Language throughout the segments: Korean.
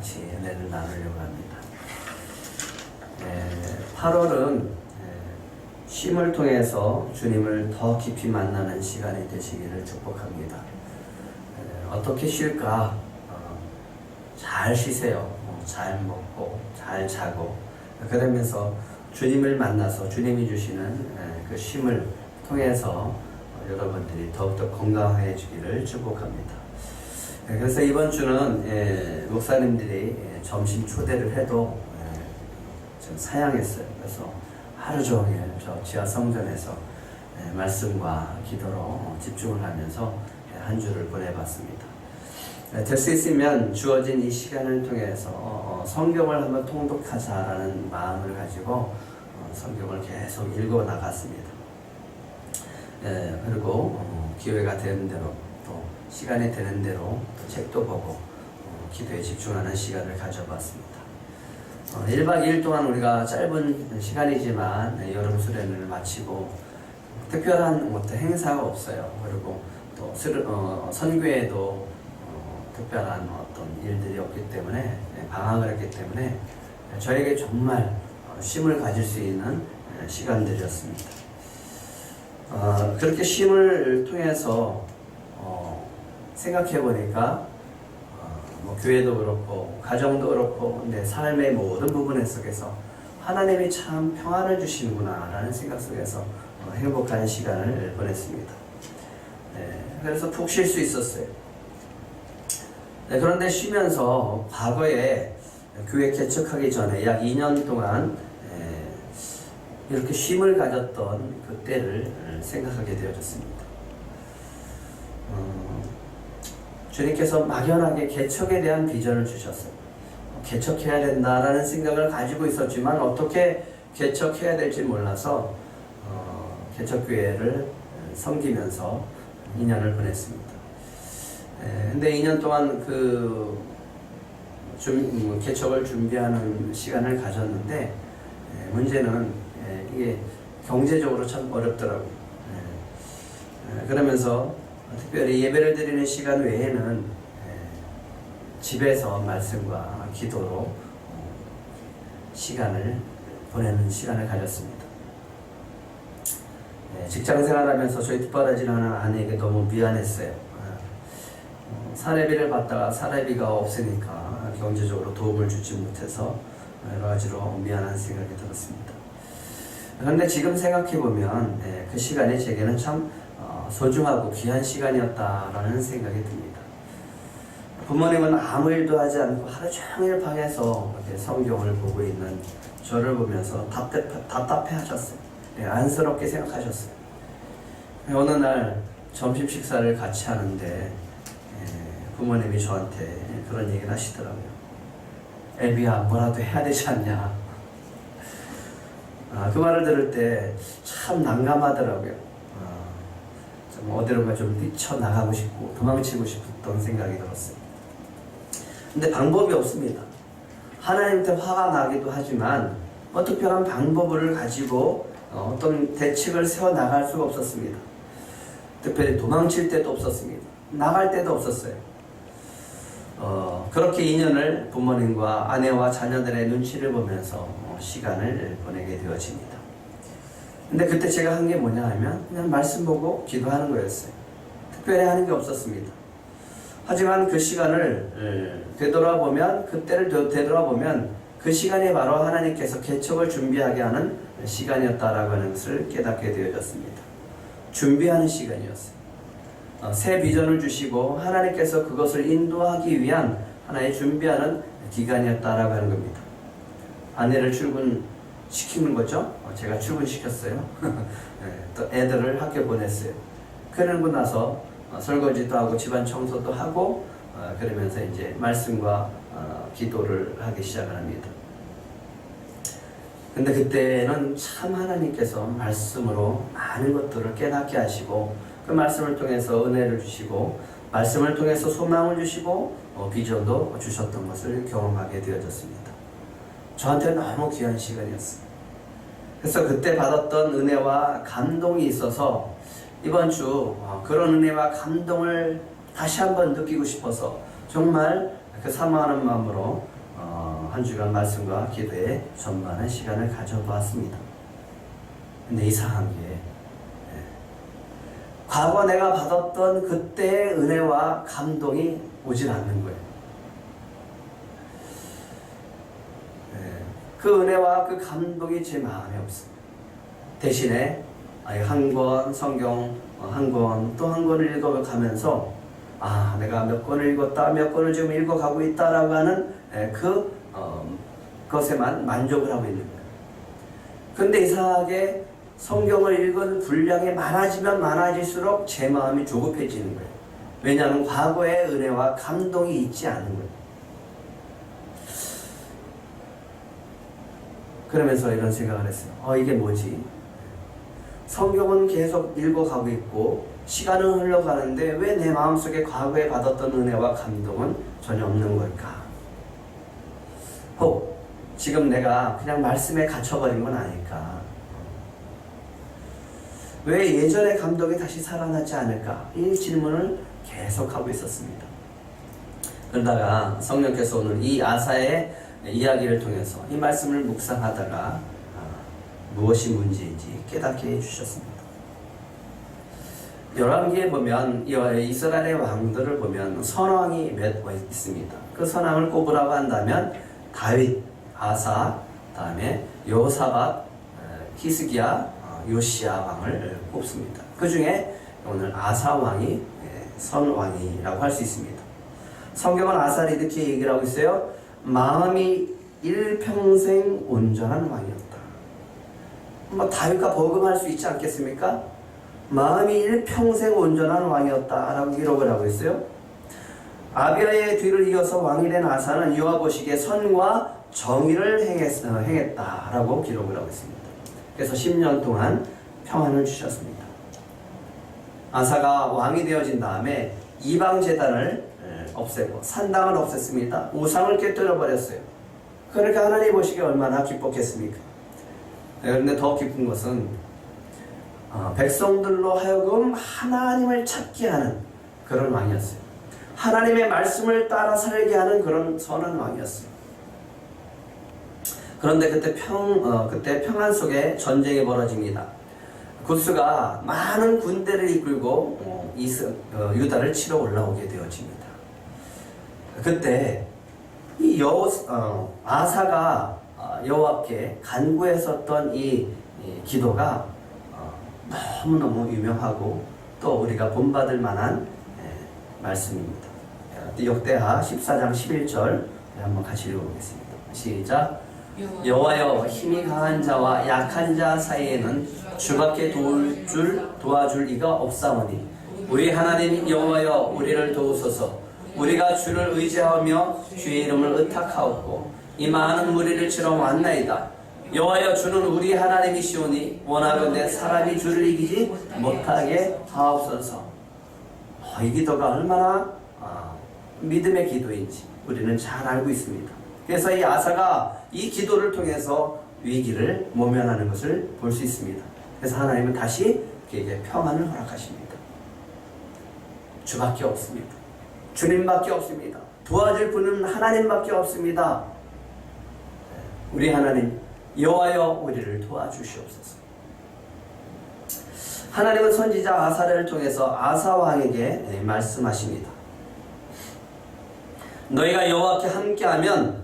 같이 은혜를 나누려고 합니다. 8월은 쉼을 통해서 주님을 더 깊이 만나는 시간이 되시기를 축복합니다. 어떻게 쉴까? 잘 쉬세요. 잘 먹고 잘 자고 그러면서 주님을 만나서 주님이 주시는 그 쉼을 통해서 여러분들이 더욱더 건강해지기를 축복합니다. 그래서 이번 주는 목사님들이 점심 초대를 해도 좀 사양했어요. 그래서 하루 종일 저 지하 성전에서 말씀과 기도로 집중을 하면서 한 주를 보내봤습니다. 될 수 있으면 주어진 이 시간을 통해서 성경을 한번 통독하자라는 마음을 가지고 성경을 계속 읽어 나갔습니다. 그리고 기회가 되는 대로 또 시간이 되는 대로 또 책도 보고 기도에 집중하는 시간을 가져봤습니다. 1박 2일 동안 우리가 짧은 시간이지만 여름 수련을 마치고 특별한 행사가 없어요. 그리고 또 선교에도 특별한 어떤 일들이 없기 때문에 방학을 했기 때문에 저에게 정말 쉼을 가질 수 있는 시간들이었습니다. 그렇게 쉼을 통해서 생각해 보니까 뭐 교회도 그렇고 가정도 그렇고 내 삶의 모든 부분 속에서 하나님이 참 평안을 주시는구나 라는 생각 속에서 행복한 시간을 보냈습니다. 그래서 푹 쉴 수 있었어요. 그런데 쉬면서 과거에 교회 개척하기 전에 약 2년 동안 이렇게 쉼을 가졌던 그때를 생각하게 되어졌습니다. 주님께서 막연하게 개척에 대한 비전을 주셨어요. 개척해야 된다라는 생각을 가지고 있었지만 어떻게 개척해야 될지 몰라서 개척교회를 섬기면서 2년을 보냈습니다. 근데 2년 동안 개척을 준비하는 시간을 가졌는데 문제는 이게 경제적으로 참 어렵더라고요. 그러면서 특별히 예배를 드리는 시간 외에는 집에서 말씀과 기도로 시간을 보내는 시간을 가졌습니다. 직장 생활하면서 저희 뒷바라지를 하는 아내에게 너무 미안했어요. 사례비를 받다가 사례비가 없으니까 경제적으로 도움을 주지 못해서 여러 가지로 미안한 생각이 들었습니다. 그런데 지금 생각해보면 그 시간이 제게는 참 소중하고 귀한 시간이었다라는 생각이 듭니다. 부모님은 아무 일도 하지 않고 하루 종일 방에서 이렇게 성경을 보고 있는 저를 보면서 답답해 하셨어요. 안쓰럽게 생각하셨어요. 어느 날 점심 식사를 같이 하는데 부모님이 저한테 그런 얘기를 하시더라고요. 애비야, 뭐라도 해야 되지 않냐. 그 말을 들을 때 참 난감하더라고요. 좀 어디론가 좀 뛰쳐나가고 싶고 도망치고 싶었던 생각이 들었어요. 근데 방법이 없습니다. 하나님한테 화가 나기도 하지만 특별한 방법을 가지고 어떤 대책을 세워나갈 수가 없었습니다. 특별히 도망칠 때도 없었습니다. 나갈 때도 없었어요. 그렇게 2년을 부모님과 아내와 자녀들의 눈치를 보면서 시간을 보내게 되어집니다. 근데 그때 제가 한 게 뭐냐 하면 그냥 말씀 보고 기도하는 거였어요. 특별히 하는 게 없었습니다. 하지만 그 시간을 되돌아보면 그때를 되돌아보면 그 시간이 바로 하나님께서 개척을 준비하게 하는 시간이었다라고 하는 것을 깨닫게 되어졌습니다. 준비하는 시간이었어요. 새 비전을 주시고 하나님께서 그것을 인도하기 위한 하나의 준비하는 기간이었다라고 하는 겁니다. 아내를 출근시키는 거죠. 제가 출근시켰어요. 또 애들을 학교 보냈어요. 그러고 나서 설거지도 하고 집안 청소도 하고 그러면서 이제 말씀과 기도를 하기 시작을 합니다. 근데 그때는 참 하나님께서 말씀으로 많은 것들을 깨닫게 하시고 그 말씀을 통해서 은혜를 주시고 말씀을 통해서 소망을 주시고 비전도 주셨던 것을 경험하게 되어졌습니다. 저한테는 너무 귀한 시간이었어요. 그래서 그때 받았던 은혜와 감동이 있어서 이번 주 그런 은혜와 감동을 다시 한번 느끼고 싶어서 정말 그 사모하는 마음으로 한 주간 말씀과 기도에 전반한 시간을 가져보았습니다. 근데 이상한 게 과거 내가 받았던 그때의 은혜와 감동이 오질 않는 거예요. 그 은혜와 그 감동이 제 마음에 없습니다. 대신에 한 권 성경 한 권 또 한 권을 읽어가면서 내가 몇 권을 읽었다, 몇 권을 지금 읽어가고 있다라고 하는 그것에만 만족을 하고 있는 거예요. 근데 이상하게 성경을 읽은 분량이 많아지면 많아질수록 제 마음이 조급해지는 거예요. 왜냐하면 과거의 은혜와 감동이 있지 않은 거예요. 그러면서 이런 생각을 했어요. 이게 뭐지? 성경은 계속 읽어가고 있고 시간은 흘러가는데 왜 내 마음속에 과거에 받았던 은혜와 감동은 전혀 없는 걸까? 혹 지금 내가 그냥 말씀에 갇혀버린 건 아닐까? 왜 예전의 감동이 다시 살아나지 않을까? 이 질문을 계속하고 있었습니다. 그러다가 성령께서 오늘 이 아사의 이야기를 통해서 이 말씀을 묵상하다가 무엇이 문제인지 깨닫게 해주셨습니다. 열왕기에 보면 이스라엘의 왕들을 보면 선왕이 몇 있습니다. 그 선왕을 꼽으라고 한다면 다윗, 아사, 다음에 여호사밧, 히스기야, 요시야 왕을 꼽습니다. 그 중에 오늘 아사 왕이 선왕이라고 할 수 있습니다. 성경은 아사를 이렇게 얘기를 하고 있어요. 마음이 일평생 온전한 왕이었다. 다윗과 버금할 수 있지 않겠습니까? 마음이 일평생 온전한 왕이었다라고 기록을 하고 있어요. 아비야의 뒤를 이어서 왕이 된 아사는 여호와 보시기에 선과 정의를 행했다라고 기록을 하고 있습니다. 그래서 10년 동안 평안을 주셨습니다. 아사가 왕이 되어진 다음에 이방 제단을 없애고 산당을 없앴습니다. 우상을 깨뜨려 버렸어요. 그러니까 하나님 보시기에 얼마나 기뻤겠습니까? 그런데 더 기쁜 것은 백성들로 하여금 하나님을 찾게 하는 그런 왕이었어요. 하나님의 말씀을 따라 살게 하는 그런 선한 왕이었어요. 그런데 그때 평안 속에 전쟁이 벌어집니다. 구스가 많은 군대를 이끌고 유다를 치러 올라오게 되어집니다. 그때 이 아사가 여호와께 간구했었던 이 기도가 너무너무 유명하고 또 우리가 본받을 만한 말씀입니다. 역대하 14장 11절 한번 같이 읽어보겠습니다. 시작. 여호와여, 힘이 강한 자와 약한 자 사이에는 주밖에 도와줄 이가 없사오니 우리 하나님 여호와여, 우리를 도우소서. 우리가 주를 의지하며 주의 이름을 의탁하옵고 이 많은 무리를 치러 왔나이다. 여호와여, 주는 우리 하나님이시오니 원하건대 사람이 주를 이기지 못하게 하옵소서. 이 기도가 얼마나 믿음의 기도인지 우리는 잘 알고 있습니다. 그래서 이 아사가 이 기도를 통해서 위기를 모면하는 것을 볼 수 있습니다. 그래서 하나님은 다시 그에게 평안을 허락하십니다. 주밖에 없습니다. 주님밖에 없습니다. 도와줄 분은 하나님밖에 없습니다. 우리 하나님 여호와여, 우리를 도와주시옵소서. 하나님은 선지자 아사를 통해서 아사 왕에게 말씀하십니다. 너희가 여호와께 함께하면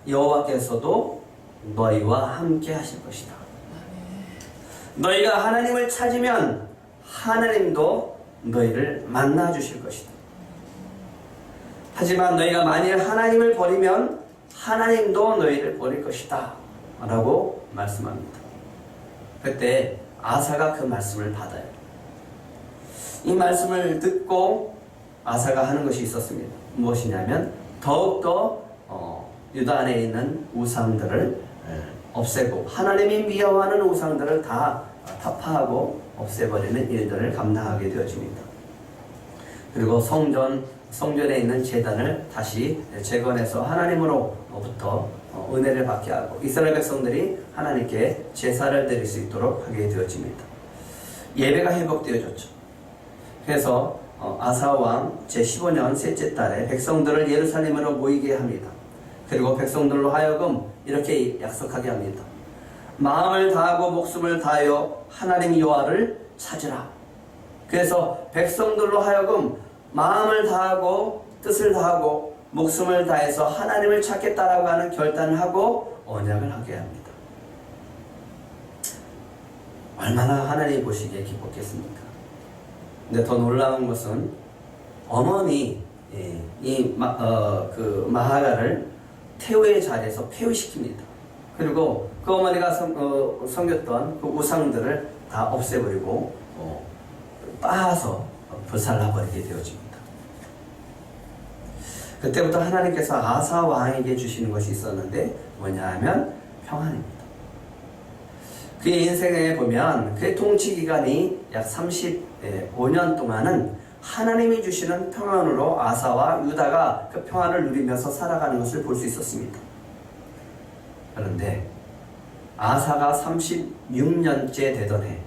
여호와께서도 너희와 함께 하실 것이다. 너희가 하나님을 찾으면 하나님도 너희를 만나 주실 것이다. 하지만 너희가 만일 하나님을 버리면 하나님도 너희를 버릴 것이다 라고 말씀합니다. 그때 아사가 그 말씀을 받아요. 이 말씀을 듣고 아사가 하는 것이 있었습니다. 무엇이냐면 더욱더 유다 안에 있는 우상들을 없애고 하나님이 미워하는 우상들을 다 타파하고 없애버리는 일들을 감당하게 되어집니다. 그리고 성전에 있는 제단을 다시 재건해서 하나님으로부터 은혜를 받게 하고 이스라엘 백성들이 하나님께 제사를 드릴 수 있도록 하게 되어집니다. 예배가 회복되어졌죠. 그래서 아사왕 제15년 셋째 달에 백성들을 예루살렘으로 모이게 합니다. 그리고 백성들로 하여금 이렇게 약속하게 합니다. 마음을 다하고 목숨을 다하여 하나님 여호와를 찾으라. 그래서 백성들로 하여금 마음을 다하고 뜻을 다하고 목숨을 다해서 하나님을 찾겠다라고 하는 결단을 하고 언약을 하게 합니다. 얼마나 하나님 보시기에 기뻤겠습니까? 근데 더 놀라운 것은 어머니 그 마하라를 태우의 자리에서 폐위시킵니다. 그리고 그 어머니가 섬겼던 그 우상들을 다 없애버리고 빻아서 불살라버리게 되어집니다. 그때부터 하나님께서 아사 왕에게 주시는 것이 있었는데 뭐냐 하면 평안입니다. 그의 인생에 보면 그의 통치 기간이 약 35년 동안은 하나님이 주시는 평안으로 아사와 유다가 그 평안을 누리면서 살아가는 것을 볼 수 있었습니다. 그런데 아사가 36년째 되던 해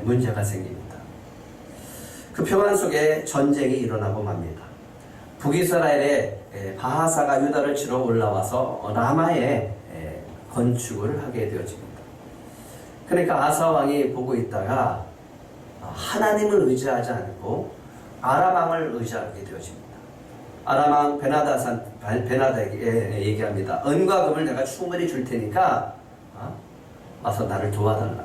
문제가 생깁니다. 그 평안 속에 전쟁이 일어나고 맙니다. 북이스라엘의 바하사가 유다를 치러 올라와서 라마에 건축을 하게 되어집니다. 그러니까 아사 왕이 보고 있다가 하나님을 의지하지 않고 아람 왕을 의지하게 되어집니다. 아람 왕 베나다에게 얘기합니다. 은과 금을 내가 충분히 줄 테니까 와서 나를 도와달라.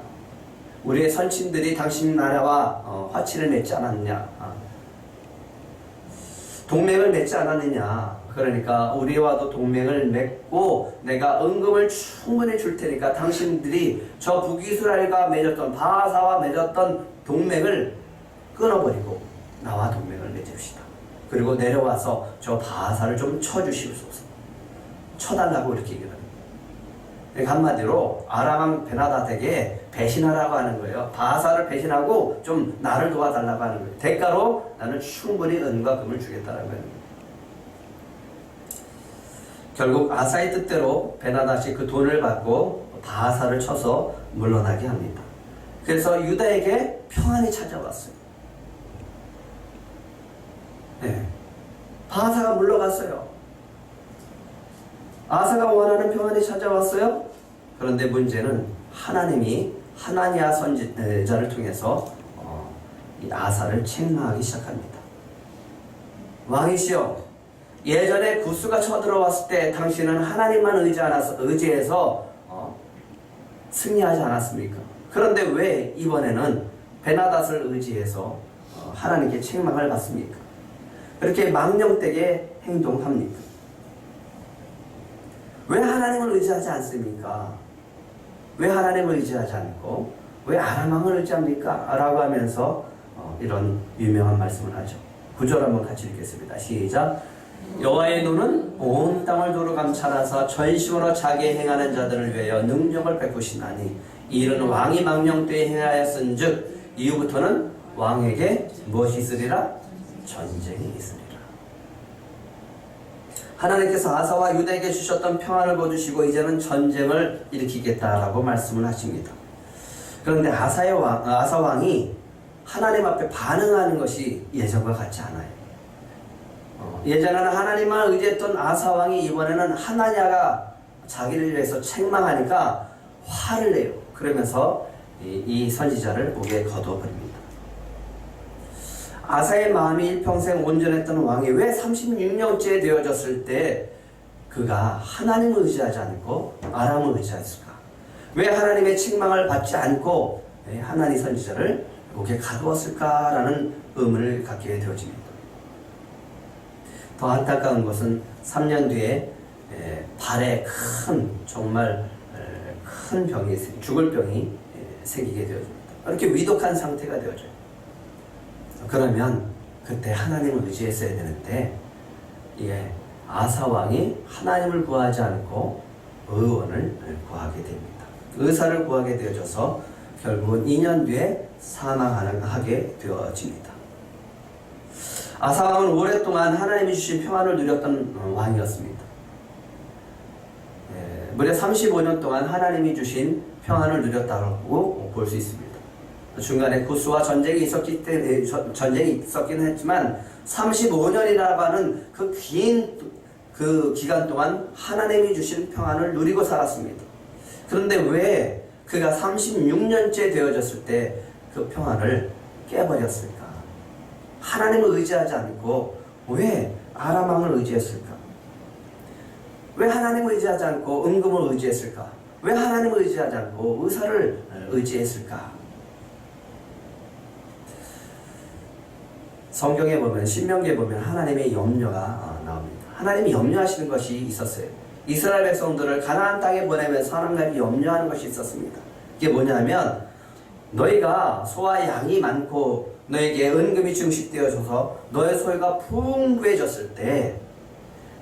우리의 선친들이 당신 나라와 화치를 맺지 않았느냐, 동맹을 맺지 않았느냐. 그러니까 우리와도 동맹을 맺고 내가 은금을 충분히 줄 테니까 당신들이 저 북이스라엘과 맺었던 바하사와 맺었던 동맹을 끊어버리고 나와 동맹을 맺읍시다. 그리고 내려와서 저 바하사를 좀 쳐주시옵소서. 쳐달라고 이렇게 얘기를 합니다. 그러니까 한마디로 아람 베나다에게 배신하라고 하는 거예요. 바하사를 배신하고 좀 나를 도와달라고 하는 거예요. 대가로 나는 충분히 은과 금을 주겠다라고 하는 거예요. 결국 아사의 뜻대로 베나다시 그 돈을 받고 바하사를 쳐서 물러나게 합니다. 그래서 유다에게 평안이 찾아왔어요. 네. 바하사가 물러갔어요. 아사가 원하는 평안이 찾아왔어요. 그런데 문제는 하나님이 하나니아 선지자를 통해서 이 아사를 책망하기 시작합니다. 왕이시여, 예전에 구스가 쳐들어왔을 때 당신은 하나님만 의지해서 승리하지 않았습니까? 그런데 왜 이번에는 베나닷을 의지해서 하나님께 책망을 받습니까? 그렇게 망령되게 행동합니까? 왜 하나님을 의지하지 않습니까? 왜 하나님을 의지하지 않고 왜 아람 왕을 의지합니까? 라고 하면서 이런 유명한 말씀을 하죠. 9절 한번 같이 읽겠습니다. 시작. 여호와의 눈은 온 땅을 도로 감찰하사 전심으로 자기의 행하는 자들을 위하여 능력을 베푸시나니 이 일은 왕이 망령 때에 행하였은즉 이후부터는 왕에게 무엇이 있으리라? 전쟁이 있으리라. 하나님께서 아사와 유다에게 주셨던 평안을 거두시고 이제는 전쟁을 일으키겠다라고 말씀을 하십니다. 그런데 아사 왕이 하나님 앞에 반응하는 것이 예전과 같지 않아요. 예전에는 하나님만 의지했던 아사 왕이 이번에는 하나냐가 자기를 위해서 책망하니까 화를 내요. 그러면서 이 선지자를 목에 거두어버립니다. 아사의 마음이 일평생 온전했던 왕이 왜 36년째 되어졌을 때 그가 하나님을 의지하지 않고 아람을 의지했을까? 왜 하나님의 책망을 받지 않고 하나님 선지자를 목에 가두었을까라는 의문을 갖게 되어집니다. 더 안타까운 것은 3년 뒤에 발에 정말 큰 병이, 죽을 병이 생기게 되어집니다. 이렇게 위독한 상태가 되어져요. 그러면 그때 하나님을 의지했어야 되는데 아사 왕이 하나님을 구하지 않고 의원을 구하게 됩니다. 의사를 구하게 되어져서 결국은 2년 뒤에 사망하게 되어집니다. 아사 왕은 오랫동안 하나님이 주신 평안을 누렸던 왕이었습니다. 무려 35년 동안 하나님이 주신 평안을 누렸다고 볼 수 있습니다. 중간에 구스와 전쟁이 있었기 때문에 전쟁이 있었긴 했지만 35년이라고 하는 그 긴 그 기간 동안 하나님이 주신 평안을 누리고 살았습니다. 그런데 왜 그가 36년째 되어졌을 때 그 평안을 깨버렸을까? 하나님을 의지하지 않고 왜 아람 왕을 의지했을까? 왜 하나님을 의지하지 않고 은금을 의지했을까? 왜 하나님을 의지하지 않고 의사를 의지했을까? 성경에 보면, 신명기에 보면 하나님의 염려가 나옵니다. 하나님이 염려하시는 것이 있었어요. 이스라엘 백성들을 가나안 땅에 보내면서 하나님이 염려하는 것이 있었습니다. 이게 뭐냐면 너희가 소와 양이 많고 너에게 은금이 증식되어져서 너의 소유가 풍부해졌을 때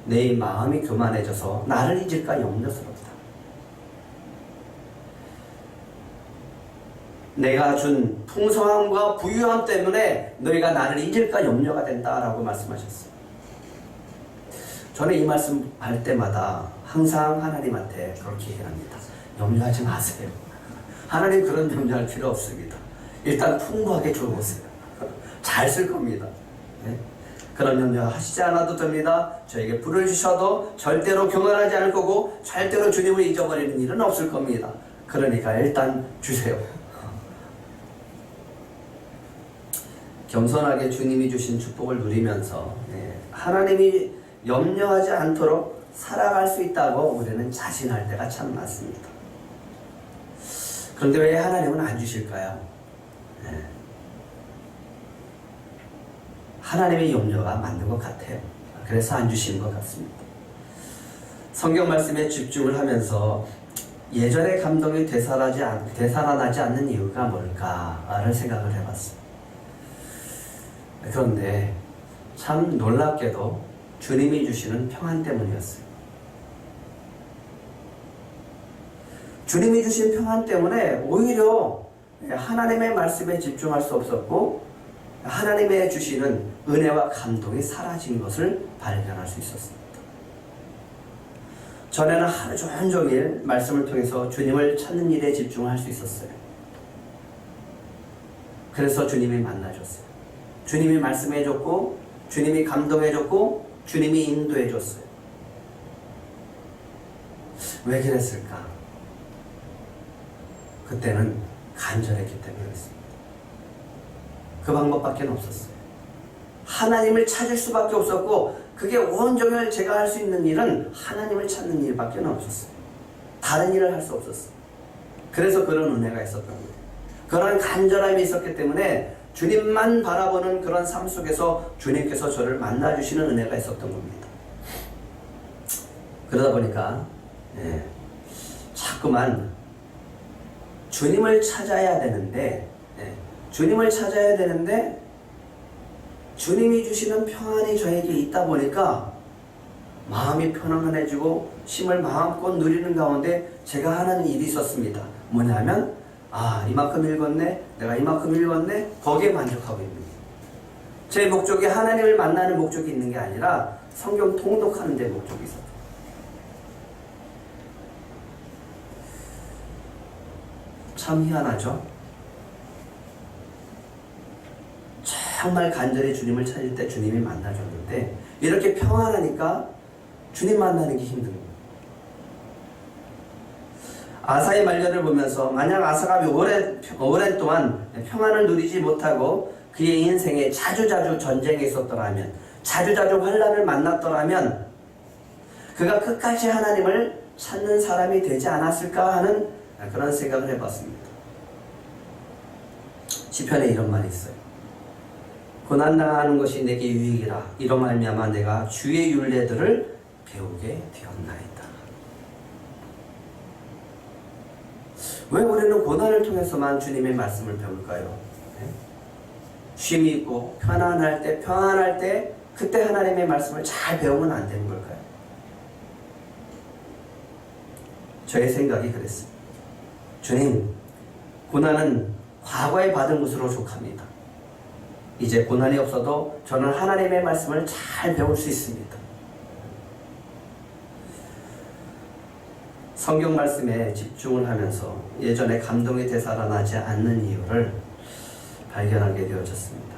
내 마음이 교만해져서 나를 잊을까 염려스럽다. 내가 준 풍성함과 부유함 때문에 너희가 나를 잊을까 염려가 된다라고 말씀하셨어요. 저는 이 말씀 할 때마다 항상 하나님한테 그렇게 얘기합니다. 염려하지 마세요. 하나님 그런 염려할 필요 없습니다. 일단 풍부하게 줘보세요. 잘 쓸 겁니다. 네? 그런 염려 하시지 않아도 됩니다. 저에게 불을 주셔도 절대로 교만하지 않을 거고 절대로 주님을 잊어버리는 일은 없을 겁니다. 그러니까 일단 주세요. 겸손하게 주님이 주신 축복을 누리면서 하나님이 염려하지 않도록 살아갈 수 있다고 우리는 자신할 때가 참 많습니다. 그런데 왜 하나님은 안 주실까요? 하나님의 염려가 맞는 것 같아요. 그래서 안 주시는 것 같습니다. 성경 말씀에 집중을 하면서 예전의 감동이 되살아나지 않는 이유가 뭘까를 생각을 해봤어요. 그런데 참 놀랍게도 주님이 주시는 평안 때문이었어요. 주님이 주신 평안 때문에 오히려 하나님의 말씀에 집중할 수 없었고 하나님의 주시는 은혜와 감동이 사라진 것을 발견할 수 있었습니다. 전에는 하루 종일 말씀을 통해서 주님을 찾는 일에 집중할 수 있었어요. 그래서 주님이 만나줬어요. 주님이 말씀해줬고 주님이 감동해줬고 주님이 인도해줬어요. 왜 그랬을까? 그때는 간절했기 때문에 그랬습니다. 그 방법밖에 없었어요. 하나님을 찾을 수밖에 없었고 그게 온종일 제가 할 수 있는 일은 하나님을 찾는 일밖에 없었어요. 다른 일을 할 수 없었어요. 그래서 그런 은혜가 있었던 거예요. 그런 간절함이 있었기 때문에 주님만 바라보는 그런 삶 속에서 주님께서 저를 만나주시는 은혜가 있었던 겁니다. 그러다 보니까 자꾸만 주님을 찾아야 되는데 주님이 주시는 평안이 저에게 있다 보니까 마음이 편안해지고 쉼을 마음껏 누리는 가운데 제가 하는 일이 있었습니다. 뭐냐면 이만큼 읽었네, 내가 이만큼 읽었네, 거기에 만족하고 있는 거예요. 제 목적이 하나님을 만나는 목적이 있는 게 아니라 성경 통독하는 데 목적이 있었어요. 참 희한하죠? 정말 간절히 주님을 찾을 때 주님이 만나줬는데 이렇게 평안하니까 주님 만나는 게 힘든 거예요. 아사의 말년을 보면서 만약 아사가 오랫동안 평안을 누리지 못하고 그의 인생에 자주자주 전쟁이 있었더라면 자주자주 환난을 만났더라면 그가 끝까지 하나님을 찾는 사람이 되지 않았을까 하는 그런 생각을 해봤습니다. 시편에 이런 말이 있어요. 고난당하는 것이 내게 유익이라 이로 말미암아 내가 주의 율례들을 배우게 되었나이다. 왜 우리는 고난을 통해서만 주님의 말씀을 배울까요? 쉼이 있고 편안할 때 그때 하나님의 말씀을 잘 배우면 안 되는 걸까요? 저의 생각이 그랬어요. 주님, 고난은 과거에 받은 것으로 족합니다. 이제 고난이 없어도 저는 하나님의 말씀을 잘 배울 수 있습니다. 성경 말씀에 집중을 하면서 예전에 감동이 되살아나지 않는 이유를 발견하게 되어졌습니다.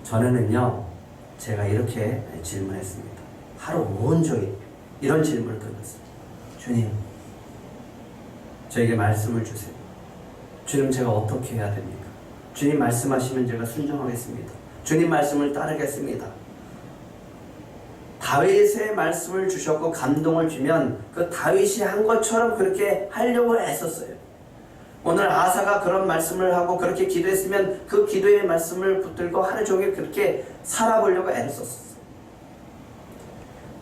전에는요, 제가 이렇게 질문했습니다. 하루 온종일 이런 질문을 던졌어요. 주님, 저에게 말씀을 주세요. 주님, 제가 어떻게 해야 됩니까? 주님 말씀하시면 제가 순종하겠습니다. 주님 말씀을 따르겠습니다. 다윗의 말씀을 주셨고 감동을 주면 그 다윗이 한 것처럼 그렇게 하려고 애썼어요. 오늘 아사가 그런 말씀을 하고 그렇게 기도했으면 그 기도의 말씀을 붙들고 하루 종일 그렇게 살아보려고 애를 썼어요.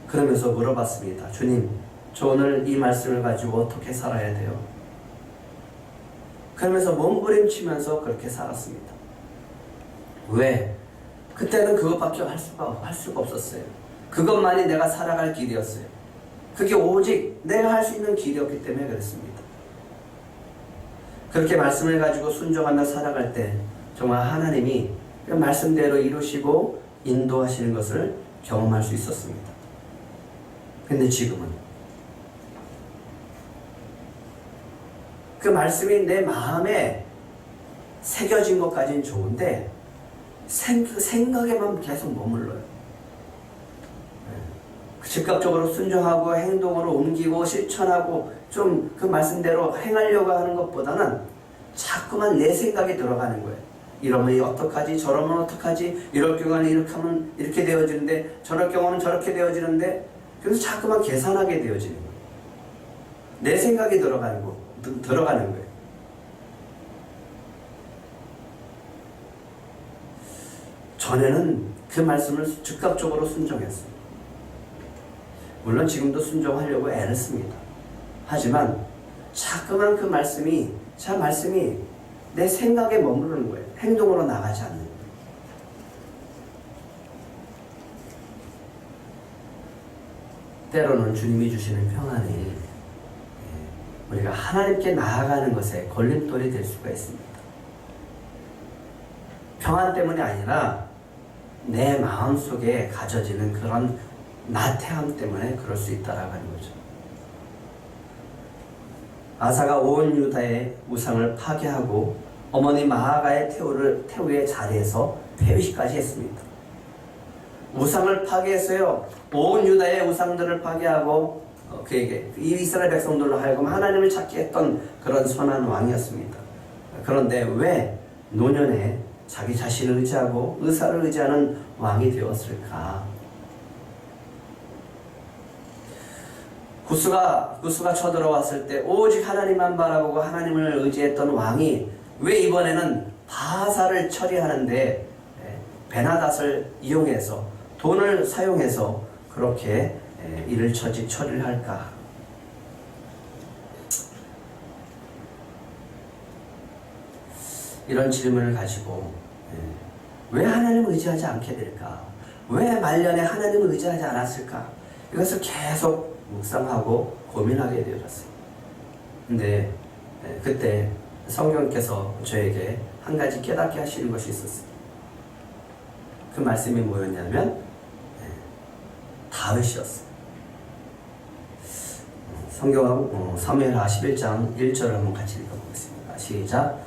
그러면서 물어봤습니다. 주님, 저 오늘 이 말씀을 가지고 어떻게 살아야 돼요? 그러면서 몸부림치면서 그렇게 살았습니다. 왜? 그때는 그것밖에 할 수가 없었어요. 그것만이 내가 살아갈 길이었어요. 그게 오직 내가 할 수 있는 길이었기 때문에 그랬습니다. 그렇게 말씀을 가지고 순종하며 살아갈 때 정말 하나님이 그 말씀대로 이루시고 인도하시는 것을 경험할 수 있었습니다. 근데 지금은 그 말씀이 내 마음에 새겨진 것까지는 좋은데 생각에만 계속 머물러요. 즉각적으로 순종하고 행동으로 옮기고 실천하고 좀 그 말씀대로 행하려고 하는 것보다는 자꾸만 내 생각이 들어가는 거예요. 이러면 어떡하지? 저러면 어떡하지? 이럴 경우는 이렇게 하면 이렇게 되어지는데 저럴 경우는 저렇게 되어지는데 그래서 자꾸만 계산하게 되어지는 거예요. 내 생각이 들어가는 거예요. 전에는 그 말씀을 즉각적으로 순종했어요. 물론 지금도 순종하려고 애를 씁니다. 하지만 자꾸만 그 말씀이 내 생각에 머무르는 거예요. 행동으로 나가지 않는 거예요. 때로는 주님이 주시는 평안이 우리가 하나님께 나아가는 것에 걸림돌이 될 수가 있습니다. 평안 때문이 아니라 내 마음속에 가져지는 그런 나태함 때문에 그럴 수 있다라고 하는 거죠. 아사가 온 유다의 우상을 파괴하고 어머니 마아가의 태우의 자리에서 폐위까지 했습니다. 우상을 파괴해서요, 온 유다의 우상들을 파괴하고 그에게 이스라엘 백성들로 하여금 하나님을 찾게 했던 그런 선한 왕이었습니다. 그런데 왜 노년에 자기 자신을 의지하고 의사를 의지하는 왕이 되었을까? 구스가 쳐들어왔을 때 오직 하나님만 바라보고 하나님을 의지했던 왕이 왜 이번에는 바사를 처리하는데 베나닷을 이용해서 돈을 사용해서 그렇게 일을 처리를 할까? 이런 질문을 가지고 왜 하나님을 의지하지 않게 될까? 왜 말년에 하나님을 의지하지 않았을까? 이것을 계속 묵상하고 고민하게 되었어요. 근데 그때 성령께서 저에게 한 가지 깨닫게 하시는 것이 있었어요. 그 말씀이 뭐였냐면 다윗이었어요. 성경 사무엘하 11장 1절을 한번 같이 읽어보겠습니다. 시작.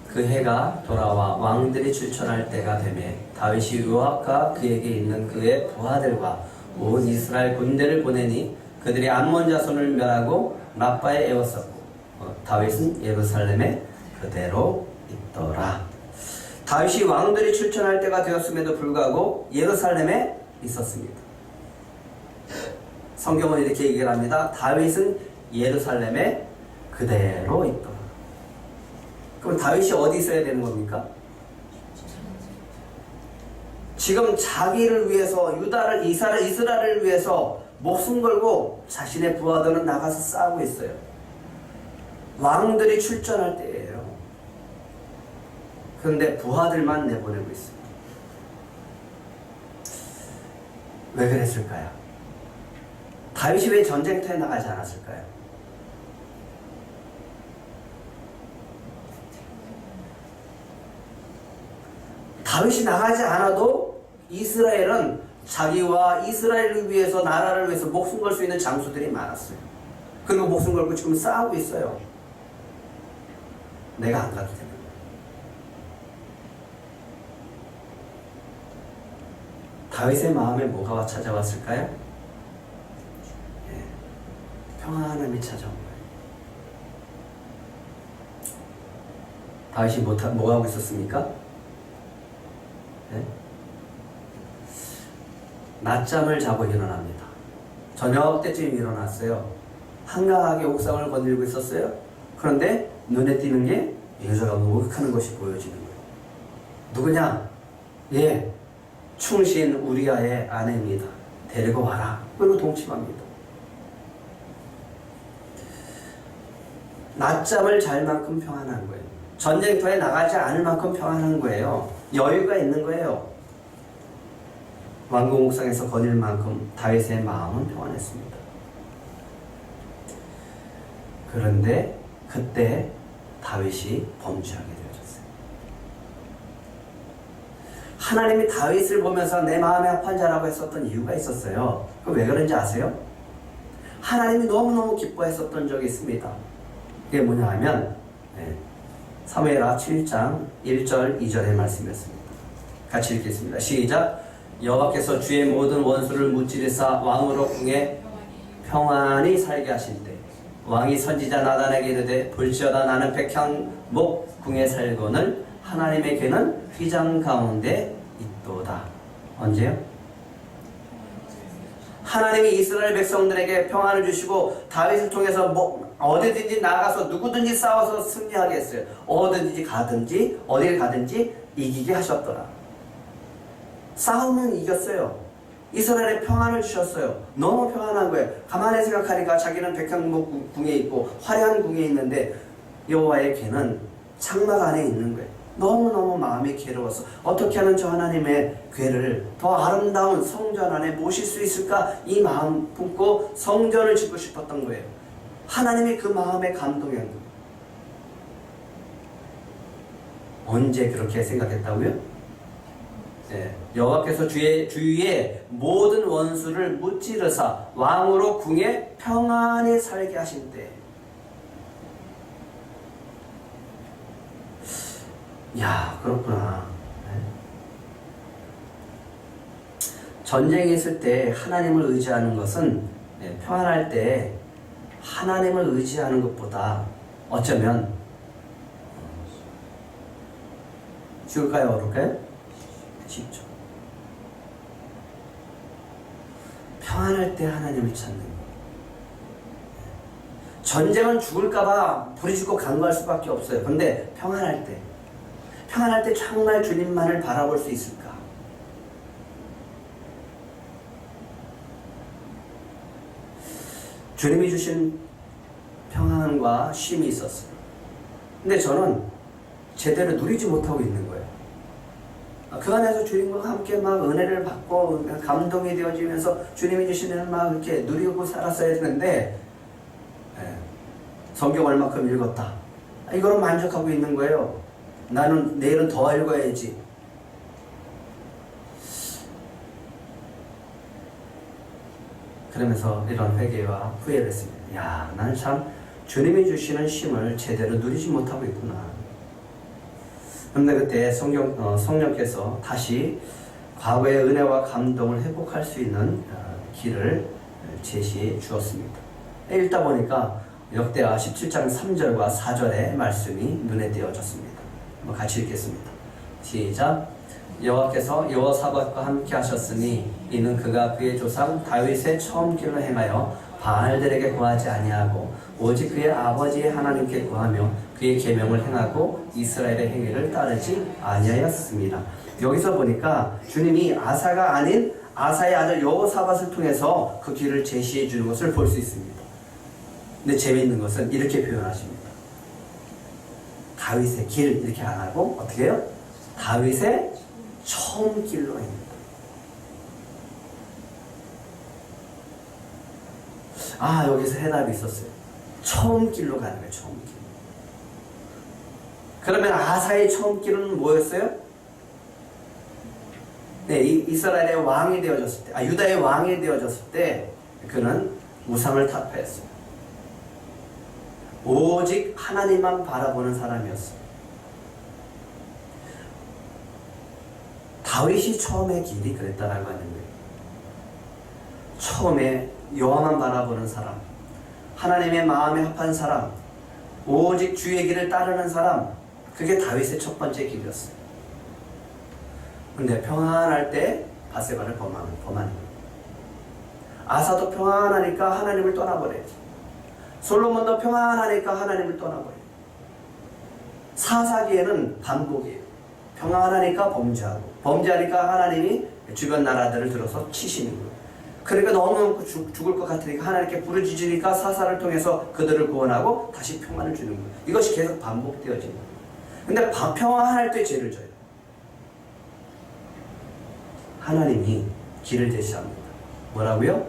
그 해가 돌아와 왕들이 출전할 때가 되매 다윗이 요압과 그에게 있는 그의 부하들과 온 이스라엘 군대를 보내니 그들이 암몬 자손을 멸하고 라빠에 에웠었고 다윗은 예루살렘에 그대로 있더라. 다윗이 왕들이 출전할 때가 되었음에도 불구하고 예루살렘에 있었습니다. 성경은 이렇게 얘기를 합니다. 다윗은 예루살렘에 그대로 있더라. 그럼 다윗이 어디 있어야 되는 겁니까? 지금 자기를 위해서 이스라엘을 위해서 목숨 걸고 자신의 부하들은 나가서 싸우고 있어요. 왕들이 출전할 때예요. 그런데 부하들만 내보내고 있어요. 왜 그랬을까요? 다윗이 왜 전쟁터에 나가지 않았을까요? 다윗이 나가지 않아도 이스라엘은 자기와 이스라엘을 위해서, 나라를 위해서 목숨 걸 수 있는 장수들이 많았어요. 그리고 목숨 걸고 지금 싸우고 있어요. 내가 안 가도 되는 거예요. 다윗의 마음에 뭐가 찾아왔을까요? 예, 평안함이 찾아온 거예요. 다윗이 뭐 하고 있었습니까? 예? 낮잠을 자고 일어납니다. 저녁 때쯤 일어났어요. 한가하게 옥상을 거닐고 있었어요. 그런데 눈에 띄는 게 여자가 목욕하는 것이 보여지는 거예요. 누구냐? 예, 충신 우리아의 아내입니다. 데리고 와라. 그리고 동침합니다. 낮잠을 잘 만큼 평안한 거예요. 전쟁터에 나가지 않을 만큼 평안한 거예요. 여유가 있는 거예요. 왕궁 옥상에서 거닐 만큼 다윗의 마음은 평안했습니다. 그런데 그때 다윗이 범죄하게 되어졌어요. 하나님이 다윗을 보면서 내 마음에 합한 자라고 했었던 이유가 있었어요. 왜 그런지 아세요? 하나님이 너무너무 기뻐했었던 적이 있습니다. 그게 뭐냐 하면 사무엘하 7장 1절 2절의 말씀이었습니다. 같이 읽겠습니다. 시작. 여호와께서 주의 모든 원수를 무찌르사 왕으로 궁에 평안히 살게 하실 때 왕이 선지자 나단에게 이르되 볼지어다 나는 백향목 궁에 살거늘 하나님의 괴는 휘장 가운데 있도다. 언제요? 하나님이 이스라엘 백성들에게 평안을 주시고 다윗을 통해서 어디든지 나가서 누구든지 싸워서 승리하게 했어요. 어디든지 가든지 어딜 가든지 이기게 하셨더라. 싸움은 이겼어요. 이스라엘에 평안을 주셨어요. 너무 평안한 거예요. 가만히 생각하니까 자기는 백향목 궁에 있고 화려한 궁에 있는데 여호와의 괴는 장막 안에 있는 거예요. 너무너무 마음이 괴로워서 어떻게 하면 저 하나님의 괴를 더 아름다운 성전 안에 모실 수 있을까 이 마음 품고 성전을 짓고 싶었던 거예요. 하나님이 그 마음에 감동한 거예요. 언제 그렇게 생각했다고요? 네, 여호와께서 주위의 모든 원수를 무찌르사 왕으로 궁에 평안히 살게 하신 때, 야, 그렇구나. 네. 전쟁이 있을 때 하나님을 의지하는 것은 평안할 때 하나님을 의지하는 것보다 어쩌면 쉬울까요? 어려울까요? 쉽죠. 평안할 때 하나님을 찾는 거예요. 전쟁은 죽을까봐 부르짖고 간구할 수밖에 없어요. 그런데 평안할 때 정말 주님만을 바라볼 수 있을까? 주님이 주신 평안과 쉼이 있었어요. 근데 저는 제대로 누리지 못하고 있는 거예요. 그 안에서 주님과 함께 막 은혜를 받고 감동이 되어지면서 주님이 주시는 막 이렇게 누리고 살았어야 되는데 성경 얼마큼 읽었다. 이거로 만족하고 있는 거예요. 나는 내일은 더 읽어야지. 그러면서 이런 회개와 후회를 했습니다. 야, 나는 참 주님이 주시는 쉼을 제대로 누리지 못하고 있구나. 그런데 그때 성령께서 다시 과거의 은혜와 감동을 회복할 수 있는 길을 제시해 주었습니다. 읽다 보니까 역대하 17장 3절과 4절의 말씀이 눈에 띄어졌습니다. 한번 같이 읽겠습니다. 시작. 여호와께서 여호사밧과 함께 하셨으니 이는 그가 그의 조상 다윗의 처음 길로 행하여 바알들에게 구하지 아니하고 오직 그의 아버지의 하나님께 구하며 그의 계명을 행하고 이스라엘의 행위를 따르지 아니하였습니다. 여기서 보니까 주님이 아사가 아닌 아사의 아들 여호사밧을 통해서 그 길을 제시해 주는 것을 볼 수 있습니다. 근데 재미있는 것은 이렇게 표현하십니다. 다윗의 길 이렇게 안 하고 어떻게 해요? 다윗의 처음 길로 행합니다. 여기서 해답이 있었어요. 처음 길로 가는 거예요. 처음 길. 그러면 아사의 처음 길은 뭐였어요? 네, 이스라엘의 왕이 되어졌을 때, 유다의 왕이 되어졌을 때 그는 우상을 타파했어요. 오직 하나님만 바라보는 사람이었어요. 다윗이 처음에 길이 그랬다라고 하는 거예요. 처음에 여호와만 바라보는 사람, 하나님의 마음에 합한 사람, 오직 주의 길을 따르는 사람, 그게 다윗의 첫 번째 길이었어요. 근데 평안할 때 바세바를 범하는 거예요. 아사도 평안하니까 하나님을 떠나버려요. 솔로몬도 평안하니까 하나님을 떠나버려요. 사사기에는 반복이에요. 평안하니까 범죄하고, 범죄하니까 하나님이 주변 나라들을 들어서 치시는 거예요. 그러니까 너무 죽을 것 같으니까 하나님께 부르짖으니까 사사를 통해서 그들을 구원하고 다시 평안을 주는 거예요. 이것이 계속 반복되어지는 거예요. 근데 평안할 때 죄를 져요. 하나님이 길을 제시합니다. 뭐라고요?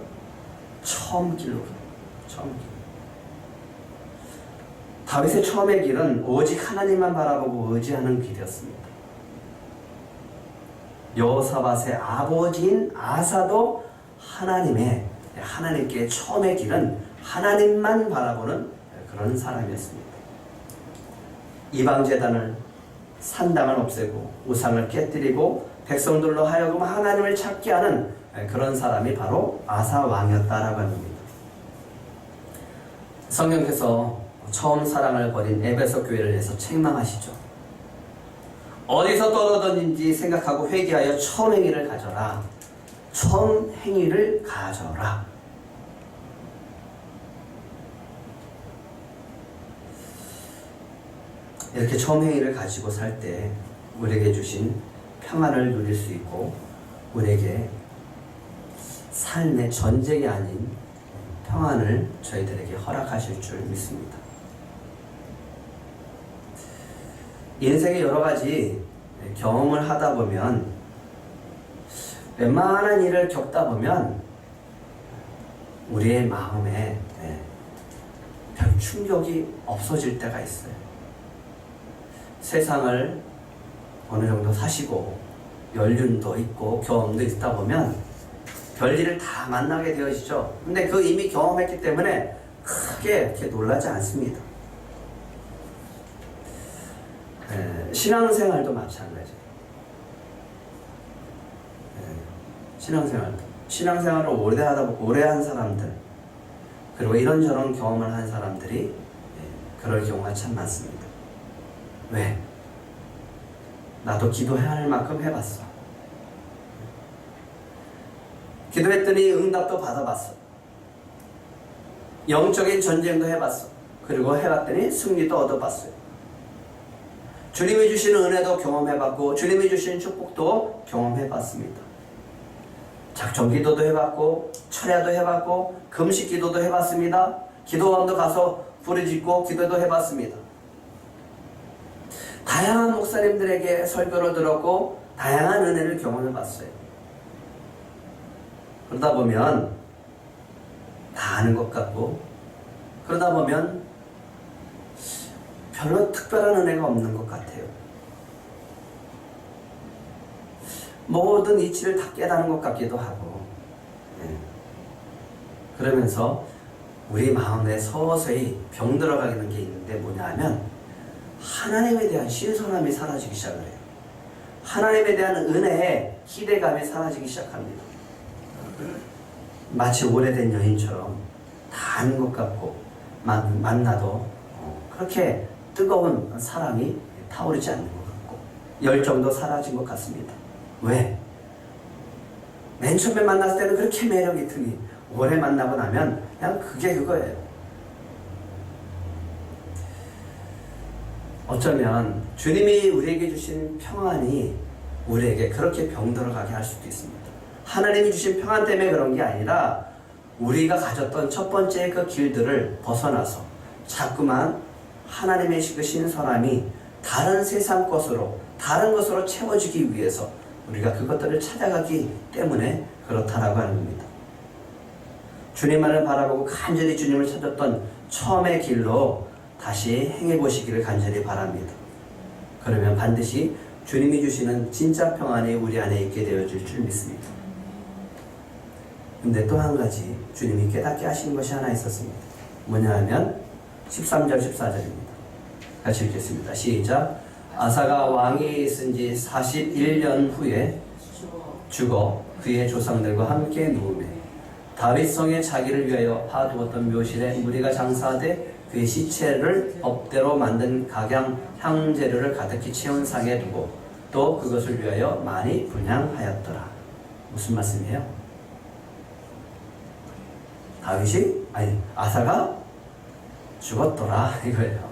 처음 길로. 처음 길. 다윗의 처음의 길은 오직 하나님만 바라보고 의지하는 길이었습니다. 여호사밧의 아버지인 아사도 하나님께 처음의 길은 하나님만 바라보는 그런 사람이었습니다. 이방제단을 산당을 없애고 우상을 깨뜨리고 백성들로 하여금 하나님을 찾게 하는 그런 사람이 바로 아사 왕이었다라고 합니다. 성경께서 처음 사랑을 버린 에베소 교회를 위해서 책망하시죠. 어디서 떨어졌는지 생각하고 회개하여 처음 행위를 가져라. 처음 행위를 가져라. 이렇게 처음 행위를 가지고 살 때 우리에게 주신 평안을 누릴 수 있고 우리에게 삶의 전쟁이 아닌 평안을 저희들에게 허락하실 줄 믿습니다. 인생의 여러 가지 경험을 하다 보면 웬만한 일을 겪다 보면 우리의 마음에 별 충격이 없어질 때가 있어요. 세상을 어느 정도 사시고 연륜도 있고 경험도 있다 보면 별일을 다 만나게 되어지죠. 근데 그 이미 경험했기 때문에 크게 이렇게 놀라지 않습니다. 신앙생활도 마찬가지예요. 신앙생활을 오래 한 사람들, 그리고 이런저런 경험을 한 사람들이 그럴 경우가 참 많습니다. 왜? 나도 기도해야 할 만큼 해봤어. 기도했더니 응답도 받아봤어. 영적인 전쟁도 해봤어. 그리고 해봤더니 승리도 얻어봤어요. 주님이 주시는 은혜도 경험해봤고 주님이 주시는 축복도 경험해봤습니다. 작정기도도 해봤고 철야도 해봤고 금식기도도 해봤습니다. 기도원도 가서 부르짖고 기도도 해봤습니다. 다양한 목사님들에게 설교를 들었고 다양한 은혜를 경험해봤어요. 그러다 보면 다 아는 것 같고 그러다 보면 별로 특별한 은혜가 없는 것 같아요. 모든 이치를 다 깨닫는 것 같기도 하고 그러면서 우리 마음에 서서히 병들어가는 게 있는데 뭐냐 하면 하나님에 대한 신선함이 사라지기 시작을 해요. 하나님에 대한 은혜에 기대감이 사라지기 시작합니다. 마치 오래된 여인처럼 다 아는 것 같고 만나도 그렇게 뜨거운 사랑이 타오르지 않는 것 같고 열정도 사라진 것 같습니다. 왜? 맨 처음에 만났을 때는 그렇게 매력이 있더니 오래 만나고 나면 그냥 그게 그거예요. 어쩌면 주님이 우리에게 주신 평안이 우리에게 그렇게 병들어가게 할 수도 있습니다. 하나님이 주신 평안 때문에 그런 게 아니라 우리가 가졌던 첫 번째 그 길들을 벗어나서 자꾸만 하나님의 그 신선함이 다른 세상 것으로 다른 것으로 채워지기 위해서 우리가 그것들을 찾아가기 때문에 그렇다라고 하는 겁니다. 주님만을 바라보고 간절히 주님을 찾았던 처음의 길로 다시 행해보시기를 간절히 바랍니다. 그러면 반드시 주님이 주시는 진짜 평안이 우리 안에 있게 되어질 줄 믿습니다. 근데 또 한 가지 주님이 깨닫게 하신 것이 하나 있었습니다. 뭐냐 하면 13절 14절입니다. 같이 읽겠습니다. 시작. 아사가 왕이 있은 지 41년 후에 죽어 그의 조상들과 함께 누우매 다윗성에 자기를 위하여 파두었던 묘실에 무리가 장사하되 그의 시체를 법대로 만든 각양 향재료를 가득히 채운 상에 두고 또 그것을 위하여 많이 분향하였더라. 무슨 말씀이에요? 아사가 죽었더라 이거예요.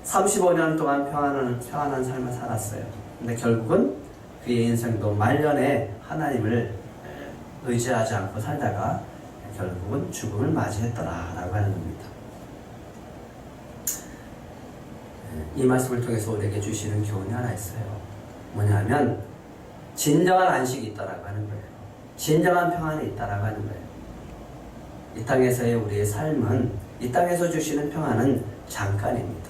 35년 동안 평안한 삶을 살았어요. 근데 결국은 그의 인생도 말년에 하나님을 의지하지 않고 살다가 결국은 죽음을 맞이했더라라고 하는 겁니다. 이 말씀을 통해서 우리에게 주시는 교훈이 하나 있어요. 뭐냐면 진정한 안식이 있다라고 하는 거예요. 진정한 평안이 있다라고 하는 거예요. 이 땅에서의 우리의 삶은, 이 땅에서 주시는 평안은 잠깐입니다.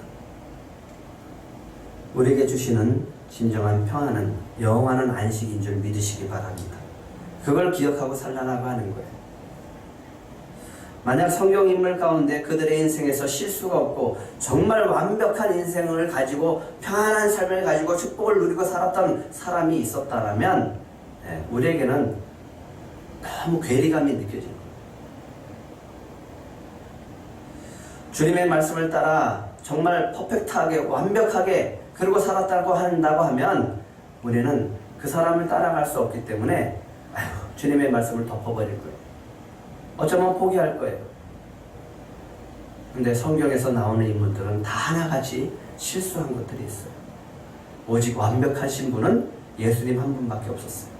우리에게 주시는 진정한 평안은 영원한 안식인 줄 믿으시기 바랍니다. 그걸 기억하고 살라고 하는 거예요. 만약 성경 인물 가운데 그들의 인생에서 실수가 없고 정말 완벽한 인생을 가지고 평안한 삶을 가지고 축복을 누리고 살았던 사람이 있었다면 우리에게는 너무 괴리감이 느껴져요. 주님의 말씀을 따라 정말 퍼펙트하게 완벽하게 그러고 살았다고 한다고 하면 우리는 그 사람을 따라갈 수 없기 때문에 주님의 말씀을 덮어버릴 거예요. 어쩌면 포기할 거예요. 근데 성경에서 나오는 인물들은 다 하나같이 실수한 것들이 있어요. 오직 완벽하신 분은 예수님 한 분밖에 없었어요.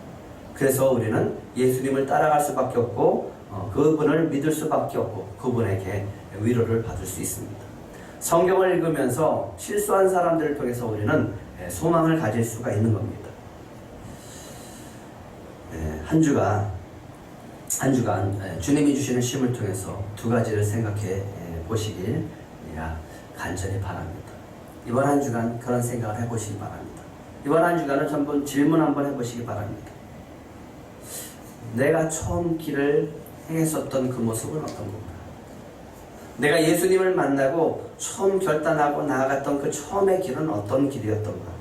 그래서 우리는 예수님을 따라갈 수밖에 없고 그분을 믿을 수밖에 없고 그분에게 위로를 받을 수 있습니다. 성경을 읽으면서 실수한 사람들을 통해서 우리는 소망을 가질 수가 있는 겁니다. 한 주간 주님이 주시는 쉼을 통해서 두 가지를 생각해 보시길 간절히 바랍니다. 이번 한 주간 그런 생각을 해보시기 바랍니다. 이번 한 주간은 전부 질문 한번 해보시기 바랍니다. 내가 처음 길을 행했었던 그 모습은 어떤 건가? 내가 예수님을 만나고 처음 결단하고 나아갔던 그 처음의 길은 어떤 길이었던가?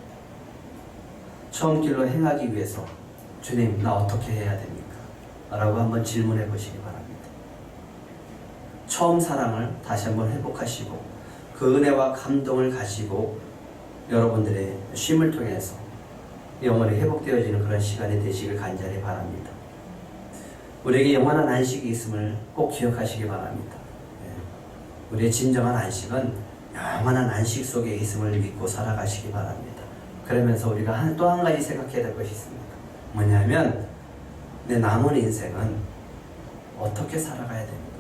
처음 길로 행하기 위해서 주님, 나 어떻게 해야 됩니까? 라고 한번 질문해 보시기 바랍니다. 처음 사랑을 다시 한번 회복하시고 그 은혜와 감동을 가지고 여러분들의 쉼을 통해서 영원히 회복되어지는 그런 시간이 되시길 간절히 바랍니다. 우리에게 영원한 안식이 있음을 꼭 기억하시기 바랍니다. 우리의 진정한 안식은 영원한 안식 속에 있음을 믿고 살아가시기 바랍니다. 그러면서 우리가 또 한 가지 생각해야 될 것이 있습니다. 뭐냐면 내 남은 인생은 어떻게 살아가야 됩니까?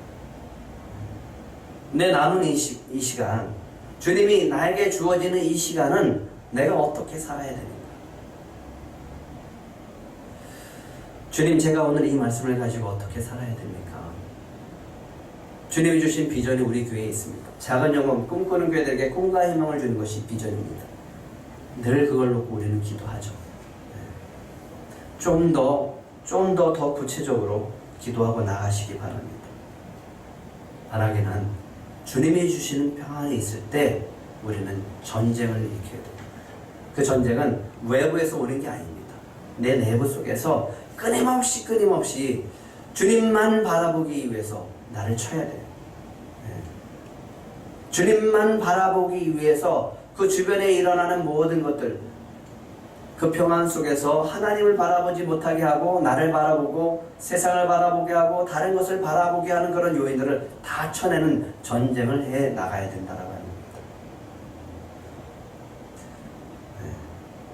내 남은 이 시간, 주님이 나에게 주어지는 이 시간은 내가 어떻게 살아야 됩니까? 주님, 제가 오늘 이 말씀을 가지고 어떻게 살아야 됩니까? 주님이 주신 비전이 우리 교회에 있습니다. 작은 영혼, 꿈꾸는 교회들에게 꿈과 희망을 주는 것이 비전입니다. 늘 그걸 놓고 우리는 기도하죠. 좀 더 구체적으로 기도하고 나가시기 바랍니다. 바라기는 주님이 주시는 평안이 있을 때 우리는 전쟁을 일으켜야 됩니다. 그 전쟁은 외부에서 오는 게 아닙니다. 내 내부 속에서 끊임없이 주님만 바라보기 위해서 나를 쳐야 돼요. 주님만 바라보기 위해서 그 주변에 일어나는 모든 것들, 그 평안 속에서 하나님을 바라보지 못하게 하고 나를 바라보고 세상을 바라보게 하고 다른 것을 바라보게 하는 그런 요인들을 다 쳐내는 전쟁을 해 나가야 된다라고 합니다.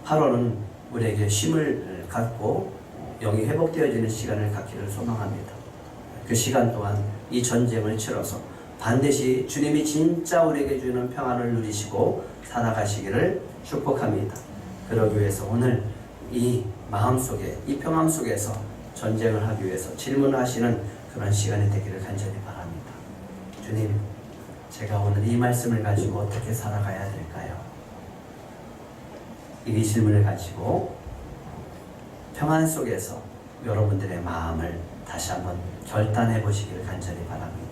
8월은 우리에게 쉼을 갖고 영이 회복되어지는 시간을 갖기를 소망합니다. 그 시간 동안 이 전쟁을 치러서 반드시 주님이 진짜 우리에게 주는 평안을 누리시고 살아가시기를 축복합니다. 그러기 위해서 오늘 이 마음속에, 이 평안 속에서 전쟁을 하기 위해서 질문하시는 그런 시간이 되기를 간절히 바랍니다. 주님, 제가 오늘 이 말씀을 가지고 어떻게 살아가야 될까요? 이 질문을 가지고 평안 속에서 여러분들의 마음을 다시 한번 결단해 보시기를 간절히 바랍니다.